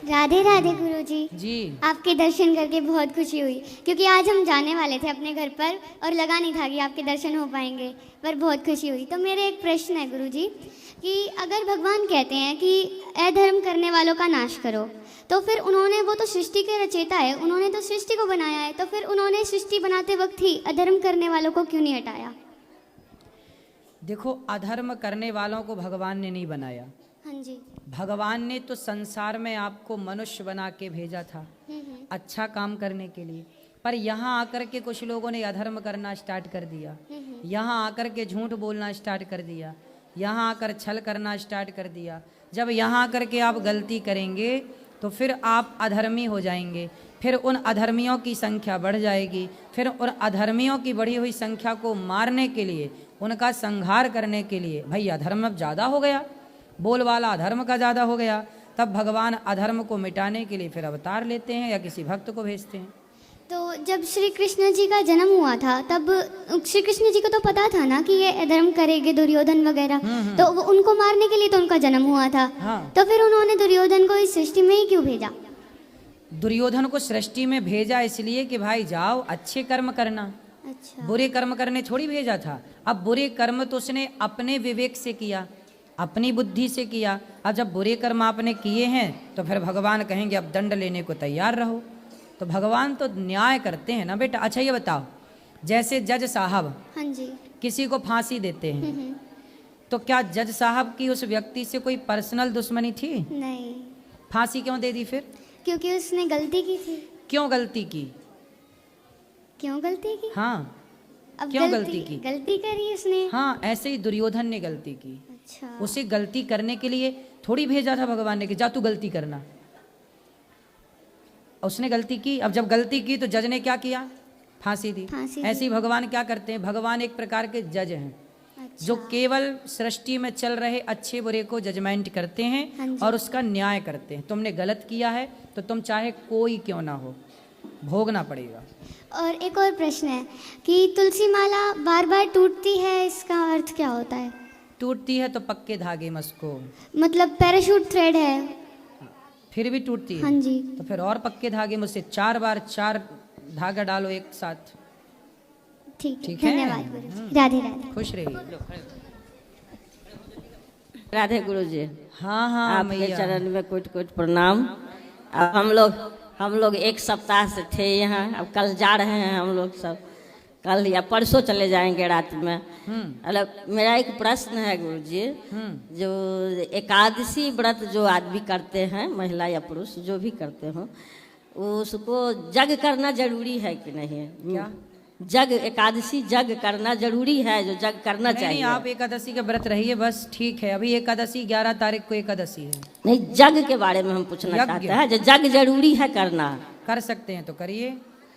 राधे राधे गुरुजी। जी आपके दर्शन करके बहुत खुशी हुई, क्योंकि आज हम जाने वाले थे अपने घर पर और लगा नहीं था कि आपके दर्शन हो पाएंगे, पर बहुत खुशी हुई। तो मेरे एक प्रश्न है गुरुजी कि अगर भगवान कहते हैं कि अधर्म करने वालों का नाश करो, तो फिर उन्होंने, वो तो सृष्टि के रचयिता है, उन्होंने तो सृष्टि को बनाया है, तो फिर उन्होंने सृष्टि बनाते वक्त ही अधर्म करने वालों को क्यों नहीं हटाया? देखो, अधर्म करने वालों को भगवान ने नहीं बनाया। हाँ जी। भगवान ने तो संसार में आपको मनुष्य बना के भेजा था अच्छा काम करने के लिए, पर यहाँ आकर के कुछ लोगों ने अधर्म करना स्टार्ट कर दिया, यहाँ आकर के झूठ बोलना स्टार्ट कर दिया, यहाँ आकर छल करना स्टार्ट कर दिया। जब यहाँ आकर के आप गलती करेंगे तो फिर आप अधर्मी हो जाएंगे, फिर उन अधर्मियों की संख्या बढ़ जाएगी, फिर उन अधर्मियों की बढ़ी हुई संख्या को मारने के लिए, उनका संहार करने के लिए, भाई अधर्म अब ज़्यादा हो गया, बोलवाला अधर्म का ज़्यादा हो गया, तब भगवान अधर्म को मिटाने के लिए फिर अवतार लेते हैं या किसी भक्त को भेजते हैं। तो जब श्री कृष्ण जी का जन्म हुआ था, तब श्री कृष्ण जी को तो पता था ना कि ये अधर्म करेंगे दुर्योधन वगैरह, तो वो उनको मारने के लिए तो उनका जन्म हुआ था। हाँ। तो फिर उन्होंने दुर्योधन को इस सृष्टि में ही क्यों भेजा? दुर्योधन को सृष्टि में भेजा इसलिए कि भाई जाओ अच्छे कर्म करना, अच्छा। बुरे कर्म करने थोड़ी भेजा था। अब बुरे कर्म तो उसने अपने विवेक से किया, अपनी बुद्धि से किया। अब जब बुरे कर्म आपने किए हैं तो फिर भगवान कहेंगे अब दंड लेने को तैयार रहो। तो भगवान तो न्याय करते हैं ना बेटा। अच्छा ये बताओ, जैसे जज साहब हाँ जी। किसी को फांसी देते हैं, तो क्या जज साहब की उस व्यक्ति से कोई पर्सनल दुश्मनी थी? नहीं। फांसी क्यों दे दी फिर? क्योंकि उसने गलती की थी। क्यों गलती की? क्यों गलती की? हाँ, अब क्यों गलती की? गलती करी उसने। हाँ, ऐसे ही दुर्योधन ने गलती की। अच्छा। उसे गलती करने के लिए थोड़ी भेजा था भगवान ने कि जा तू गलती करना। उसने गलती की। अब जब गलती की तो जज ने क्या किया? फांसी दी। ऐसे ही भगवान क्या करते हैं? भगवान एक प्रकार के जज हैं। अच्छा। जो केवल सृष्टि में चल रहे अच्छे बुरे को जजमेंट करते हैं और उसका न्याय करते हैं। तुमने गलत किया है तो तुम चाहे कोई क्यों ना हो भोगना पड़ेगा। और एक और प्रश्न है कि तुलसी माला बार बार टूटती है, इसका अर्थ क्या होता है? टूटती है तो पक्के धागे में उसको, मतलब पैराशूट थ्रेड है, फिर भी टूटती है। हाँ जी। तो फिर और पक्के धागे में उसे 4 बार 4 धागा डालो एक साथ। ठीक है, है? धन्यवाद गुरुजी। राधे राधे। खुश रहिए। राधे गुरु जी। हाँ हाँ आपके मैया। चरण में कोटि कोटि प्रणाम। अब हम लोग एक सप्ताह से थे यहाँ, अब कल जा रहे हैं हम लोग सब, कल या परसों चले जाएंगे रात में। मतलब मेरा एक प्रश्न है गुरु जी, जो एकादशी व्रत जो आदमी करते हैं, महिला या पुरुष जो भी करते हो, उसको जग करना जरूरी है कि नहीं? क्या? जग, एकादशी जग करना जरूरी है, जो जग करना नहीं, चाहिए। आप एकादशी का व्रत रहिए बस, ठीक है। अभी एकादशी 11 तारीख को एकादशी है। नहीं, जग के बारे में हम पूछना यज्ञ। चाहते हैं, जो जग जरूरी है करना। कर सकते हैं तो करिए,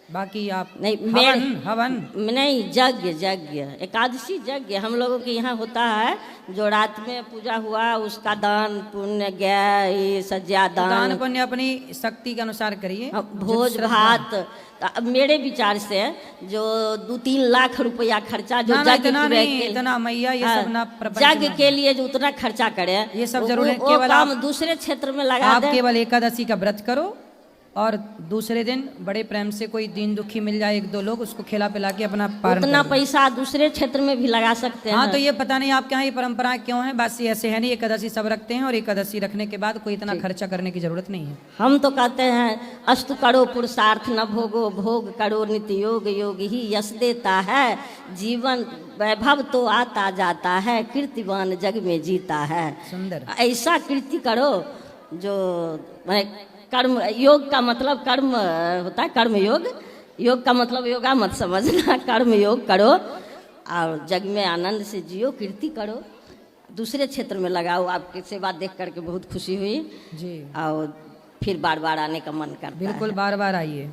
बाकी आप नहीं, हवन नहीं, यज्ञ यज्ञ एकादशी यज्ञ हम लोगों के यहाँ होता है, जो रात में पूजा हुआ उसका दान पुण्य, ये सज्जा दान पुण्य अपनी शक्ति के अनुसार करिए। भोज भात। तो अब मेरे विचार से जो 2-3 लाख रुपया खर्चा जो यज्ञ इतना मैया ये सब ना यज्ञ के लिए जो उतना खर्चा करे, ये सब जरूर है। वो केवल काम आप दूसरे क्षेत्र में लगा आप दे। केवल एकादशी का व्रत करो और दूसरे दिन बड़े प्रेम से कोई दीन दुखी मिल जाए 1-2 लोग, उसको खिला पिला के अपना पारण उतना कर दो। पैसा दूसरे क्षेत्र में भी लगा सकते हैं। हाँ, तो ये पता नहीं आपके यहाँ ये परंपराएं क्यों हैं, बस ऐसे है नहीं। एकादशी सब रखते हैं और एकादशी रखने के बाद कोई इतना खर्चा करने की जरूरत नहीं है। हम तो कहते हैं अस्तु करो पुरुषार्थ न भोगो, भोग करो नित्य योग, योग ही यश देता है, जीवन वैभव तो आता जाता है, कीर्तिवान जग में जीता है। सुंदर। ऐसा कीर्ति करो जो कर्म, योग का मतलब कर्म होता है, कर्म योग, योग का मतलब योगा मत समझना, कर्म योग करो और जग में आनंद से जियो, कीर्ति करो, दूसरे क्षेत्र में लगाओ। आपकी सेवा देख करके बहुत खुशी हुई जी। और फिर बार बार आने का मन करता है। बिल्कुल, बार बार आइए।